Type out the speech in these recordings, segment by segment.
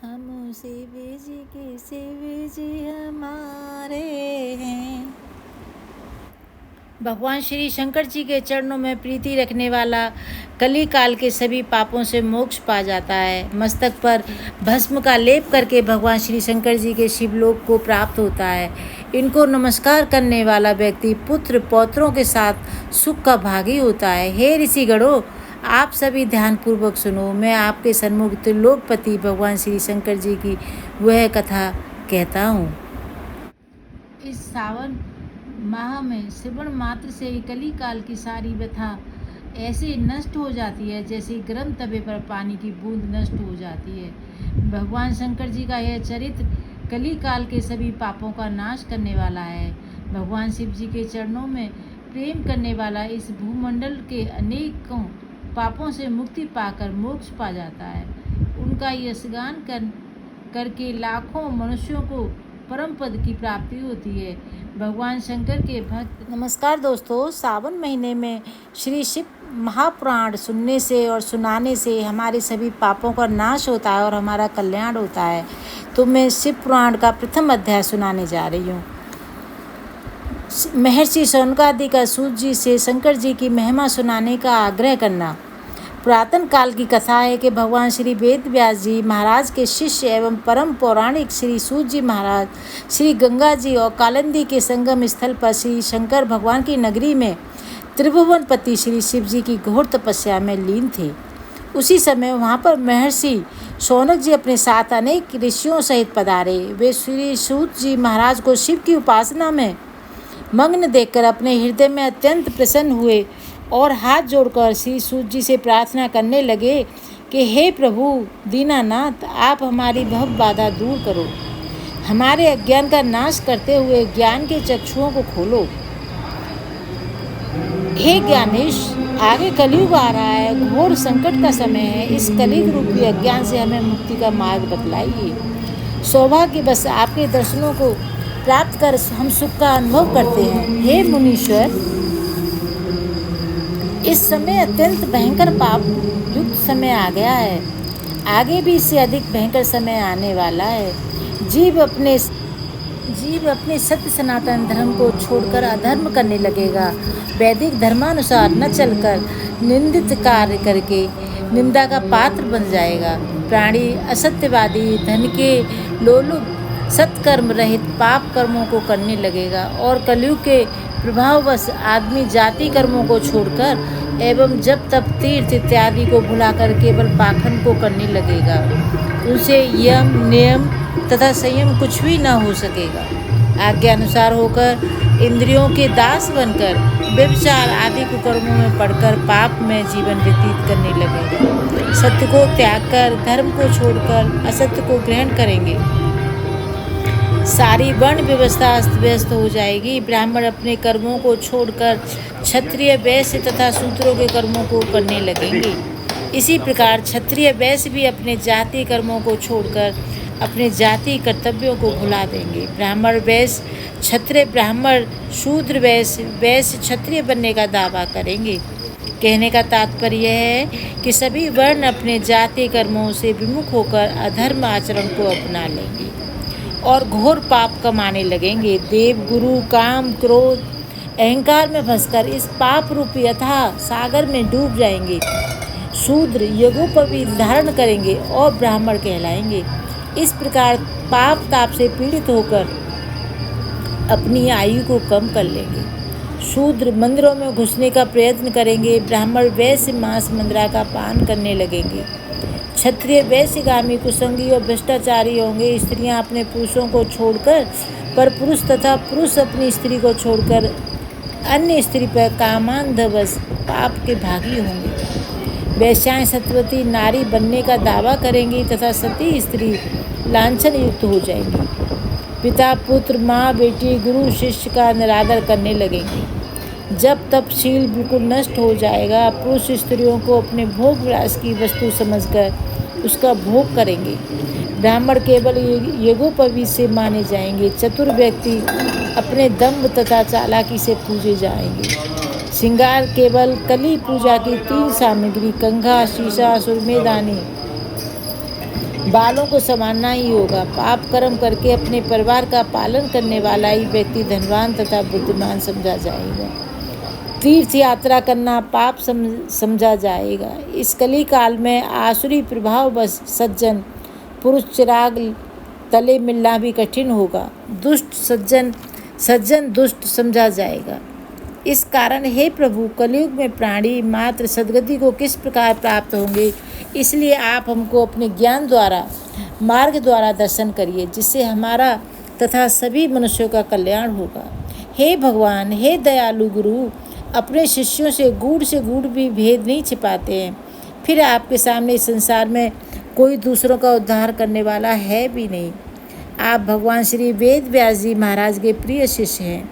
हम शिव जी के शिव जी हमारे हैं। भगवान श्री शंकर जी के चरणों में प्रीति रखने वाला कली काल के सभी पापों से मोक्ष पा जाता है। मस्तक पर भस्म का लेप करके भगवान श्री शंकर जी के शिवलोक को प्राप्त होता है। इनको नमस्कार करने वाला व्यक्ति पुत्र पौत्रों के साथ सुख का भागी होता है। हे ऋषिगणों, आप सभी ध्यानपूर्वक सुनो। मैं आपके सन्मुख त्रिलोकपति भगवान श्री शंकर जी की वह कथा कहता हूँ। इस सावन माह में श्रवण मात्र से ही कली काल की सारी व्यथा ऐसे नष्ट हो जाती है जैसे गर्म तवे पर पानी की बूंद नष्ट हो जाती है। भगवान शंकर जी का यह चरित्र कली काल के सभी पापों का नाश करने वाला है। भगवान शिव जी के चरणों में प्रेम करने वाला इस भूमंडल के अनेकों पापों से मुक्ति पाकर मोक्ष पा जाता है। उनका यशगान करके लाखों मनुष्यों को परम पद की प्राप्ति होती है। भगवान शंकर के भक्त। नमस्कार दोस्तों, सावन महीने में श्री शिव महापुराण सुनने से और सुनाने से हमारे सभी पापों का नाश होता है और हमारा कल्याण होता है। तो मैं शिव पुराण का प्रथम अध्याय सुनाने जा रही हूँ। महर्षि शौनकादि का सूत जी से शंकर जी की महिमा सुनाने का आग्रह करना। पुरातन काल की कथा है कि भगवान श्री वेद व्यास जी महाराज के शिष्य एवं परम पौराणिक श्री सूत जी महाराज श्री गंगा जी और कालिंदी के संगम स्थल पर श्री शंकर भगवान की नगरी में त्रिभुवनपति श्री शिव जी की घोर तपस्या में लीन थे। उसी समय वहाँ पर महर्षि शौनक जी अपने साथ अनेक ऋषियों सहित पधारे। वे श्री सूत जी महाराज को शिव की उपासना में मग्न देखकर अपने हृदय में अत्यंत प्रसन्न हुए और हाथ जोड़कर श्री सूत जी से प्रार्थना करने लगे कि हे प्रभु दीनानाथ, आप हमारी भव बाधा दूर करो, हमारे अज्ञान का नाश करते हुए ज्ञान के चक्षुओं को खोलो। हे ज्ञानेश, आगे कलयुग आ रहा है, घोर संकट का समय है। इस कलयुग रूपी अज्ञान से हमें मुक्ति का मार्ग बतलाइए। सौभाग्य बस आपके दर्शनों को प्राप्त कर हम सुख का अनुभव करते हैं। हे मुनीश्वर, इस समय अत्यंत भयंकर पाप युक्त समय आ गया है। आगे भी इससे अधिक भयंकर समय आने वाला है। जीव अपने सत्य सनातन धर्म को छोड़कर अधर्म करने लगेगा। वैदिक धर्मानुसार न चलकर निंदित कार्य करके निंदा का पात्र बन जाएगा। प्राणी असत्यवादी, धन के लोलुप, सत्कर्म रहित पाप कर्मों को करने लगेगा और कलयुग के प्रभाववश आदमी जाति कर्मों को छोड़कर एवं जब तब तीर्थ इत्यादि को भुलाकर केवल पाखंड को करने लगेगा। उनसे यम नियम तथा संयम कुछ भी न हो सकेगा। आज्ञा अनुसार होकर इंद्रियों के दास बनकर व्यभिचार आदि कुकर्मों में पड़कर पाप में जीवन व्यतीत करने लगेगा। सत्य को त्याग कर धर्म को छोड़कर असत्य को ग्रहण करेंगे। सारी वर्ण व्यवस्था अस्त व्यस्त हो जाएगी। ब्राह्मण अपने कर्मों को छोड़कर क्षत्रिय, वैश्य तथा शूद्रों के कर्मों को करने लगेंगे। इसी प्रकार क्षत्रिय वैश्य भी अपने जाति कर्मों को छोड़कर अपने जाति कर्तव्यों को भुला देंगे। ब्राह्मण वैश्य क्षत्रिय, ब्राह्मण शूद्र वैश्य, वैश्य क्षत्रिय बनने का दावा करेंगे। कहने का तात्पर्य है कि सभी वर्ण अपने जाति कर्मों से विमुख होकर अधर्म आचरण को अपना लेंगे और घोर पाप कमाने लगेंगे। देव, गुरु, काम, क्रोध, अहंकार में फंसकर इस पाप रूपी अथाह सागर में डूब जाएंगे। शूद्र यज्ञोपवीत धारण करेंगे और ब्राह्मण कहलाएंगे। इस प्रकार पाप ताप से पीड़ित होकर अपनी आयु को कम कर लेंगे। शूद्र मंदिरों में घुसने का प्रयत्न करेंगे। ब्राह्मण वैश्य मांस मंदिरा का पान करने लगेंगे। क्षत्रिय वैश्यगामी, कुसंगी और भ्रष्टाचारी होंगे। स्त्रियां अपने पुरुषों को छोड़कर पर पुरुष तथा पुरुष अपनी स्त्री को छोड़कर अन्य स्त्री पर कामांधवश पाप के भागी होंगे। वैश्याएं सत्यवती नारी बनने का दावा करेंगी तथा सती स्त्री लांछन युक्त हो जाएंगी। पिता पुत्र, माँ बेटी, गुरु शिष्य का निरादर करने लगेंगे। जब तब शील बिल्कुल नष्ट हो जाएगा। पुरुष स्त्रियों को अपने भोग विलास की वस्तु समझकर उसका भोग करेंगे। ब्राह्मण केवल यज्ञोपवीत से माने जाएंगे। चतुर व्यक्ति अपने दंभ तथा चालाकी से पूजे जाएंगे। श्रृंगार केवल कली पूजा की 3 सामग्री कंघा, शीशा, सुरमेदानी, बालों को संवारना ही होगा। पाप कर्म करके अपने परिवार का पालन करने वाला ही व्यक्ति धनवान तथा बुद्धिमान समझा जाएगा। तीर्थ यात्रा करना पाप समझा जाएगा। इस कली काल में आसुरी प्रभाव बस सज्जन पुरुष चिराग तले मिलना भी कठिन होगा। दुष्ट सज्जन दुष्ट समझा जाएगा। इस कारण हे प्रभु, कलयुग में प्राणी मात्र सद्गति को किस प्रकार प्राप्त होंगे, इसलिए आप हमको अपने ज्ञान द्वारा मार्ग द्वारा दर्शन करिए, जिससे हमारा तथा सभी मनुष्यों का कल्याण होगा। हे भगवान, हे दयालु गुरु, अपने शिष्यों से गूढ़ भी भेद नहीं छिपाते हैं। फिर आपके सामने इस संसार में कोई दूसरों का उद्धार करने वाला है भी नहीं। आप भगवान श्री वेद व्यास जी महाराज के प्रिय शिष्य हैं।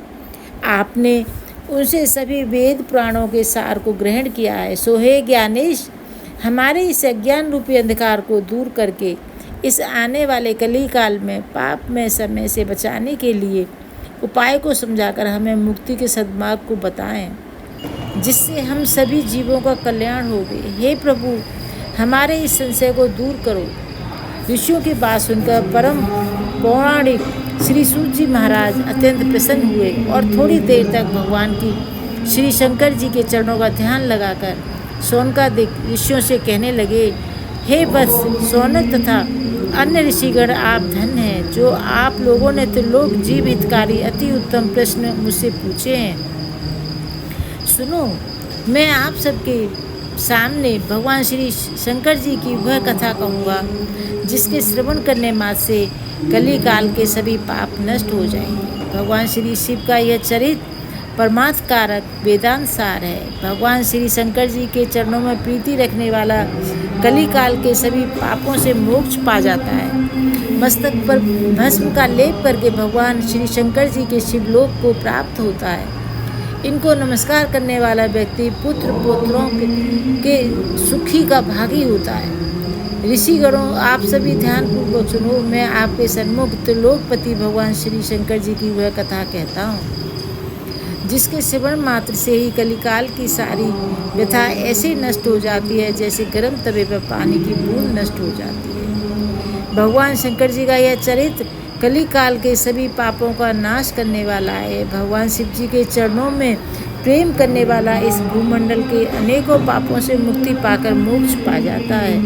आपने उनसे सभी वेद पुराणों के सार को ग्रहण किया है। सो हे ज्ञानेश, हमारे इस अज्ञान रूपी अंधकार को दूर करके इस आने वाले कली काल में पाप में समय से बचाने के लिए उपाय को समझाकर हमें मुक्ति के सद्मार्ग को बताएं, जिससे हम सभी जीवों का कल्याण होवे। हे प्रभु, हमारे इस संशय को दूर करो। ऋषियों की बात सुनकर परम पौराणिक श्री सूत जी महाराज अत्यंत प्रसन्न हुए और थोड़ी देर तक भगवान की श्री शंकर जी के चरणों का ध्यान लगाकर शौनकादिक ऋषियों से कहने लगे, हे वत्स शौनक तथा अन्य ऋषिगण, आप धन्य हैं जो आप लोगों ने त्रिलोक जीव हितकारी अति उत्तम प्रश्न मुझसे पूछे हैं। सुनो, मैं आप सबके सामने भगवान श्री शंकर जी की वह कथा कहूँगा जिसके श्रवण करने मात्र से कली काल के सभी पाप नष्ट हो जाएंगे। भगवान श्री शिव का यह चरित्र परमार्थ कारक वेदांत सार है। भगवान श्री शंकर जी के चरणों में प्रीति रखने वाला कली काल के सभी पापों से मोक्ष पा जाता है। मस्तक पर भस्म का लेप करके भगवान श्री शंकर जी के शिवलोक को प्राप्त होता है। इनको नमस्कार करने वाला व्यक्ति पुत्र पौत्रों के सुखी का भागी होता है। ऋषिगणों, आप सभी ध्यानपूर्वक सुनो। मैं आपके सन्मुख त्रिलोकपति भगवान श्री शंकर जी की वह कथा कहता हूँ, जिसके श्रवण मात्र से ही कलिकाल की सारी व्यथा ऐसे नष्ट हो जाती है जैसे गर्म तवे पर पानी की बूंद नष्ट हो जाती है। भगवान शंकर जी का यह चरित्र कली काल के सभी पापों का नाश करने वाला है। भगवान शिव जी के चरणों में प्रेम करने वाला इस भूमंडल के अनेकों पापों से मुक्ति पाकर मोक्ष पा जाता है।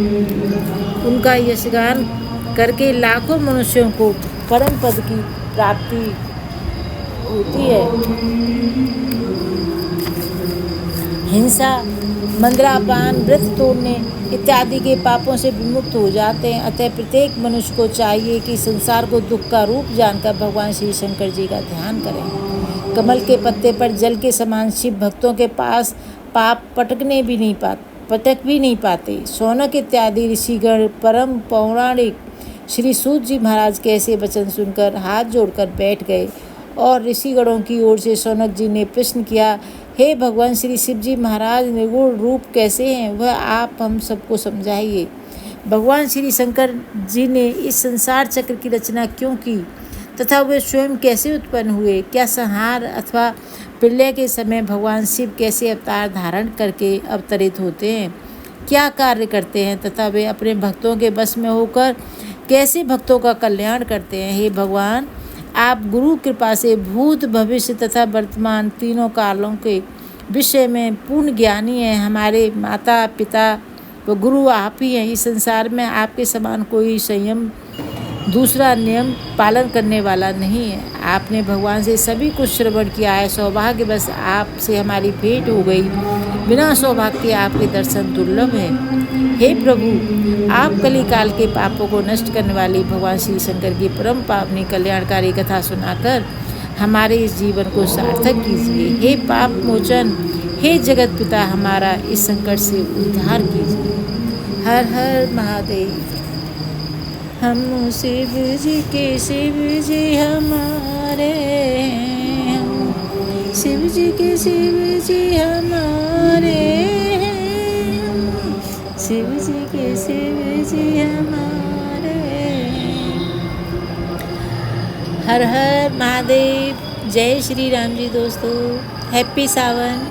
उनका यशगान करके लाखों मनुष्यों को परम पद की प्राप्ति होती है। हिंसा, मंद्रापान, व्रत तोड़ने इत्यादि के पापों से विमुक्त हो जाते हैं। अतः प्रत्येक मनुष्य को चाहिए कि संसार को दुख का रूप जानकर भगवान श्री शंकर जी का ध्यान करें। कमल के पत्ते पर जल के समान शिव भक्तों के पास पाप पटक भी नहीं पाते। शौनक इत्यादि ऋषिगण परम पौराणिक श्री सूत जी महाराज के ऐसे वचन सुनकर हाथ जोड़कर बैठ गए और ऋषिगणों की ओर से शौनक जी ने प्रश्न किया, हे भगवान श्री शिव जी महाराज निर्गुण रूप कैसे हैं, वह आप हम सबको समझाइए। भगवान श्री शंकर जी ने इस संसार चक्र की रचना क्यों की तथा वे स्वयं कैसे उत्पन्न हुए? क्या संहार अथवा प्रलय के समय भगवान शिव कैसे अवतार धारण करके अवतरित होते हैं? क्या कार्य करते हैं तथा वे अपने भक्तों के बस में होकर कैसे भक्तों का कल्याण करते हैं? हे भगवान, आप गुरु कृपा से भूत भविष्य तथा वर्तमान तीनों कालों के विषय में पूर्ण ज्ञानी हैं। हमारे माता पिता व गुरु आप ही हैं। इस संसार में आपके समान कोई संयम दूसरा नियम पालन करने वाला नहीं है। आपने भगवान से सभी कुछ श्रवण किया है। सौभाग्यवश आपसे हमारी भेंट हो गई। बिना सौभाग्य के आपके दर्शन दुर्लभ है। हे प्रभु, आप कली काल के पापों को नष्ट करने वाली भगवान श्री शंकर की परम पावनी कल्याणकारी कथा सुनाकर हमारे इस जीवन को सार्थक कीजिए। हे पाप मोचन, हे जगत पिता, हमारा इस संकट से उद्धार कीजिए। हर हर महादेव। हम शिव जी के शिव जी हमारे हैं, शिव जी के शिव जी हमारे हैं, शिव जी के शिव जी हमारे। हर हर महादेव। जय श्री राम जी। दोस्तों, हैप्पी सावन।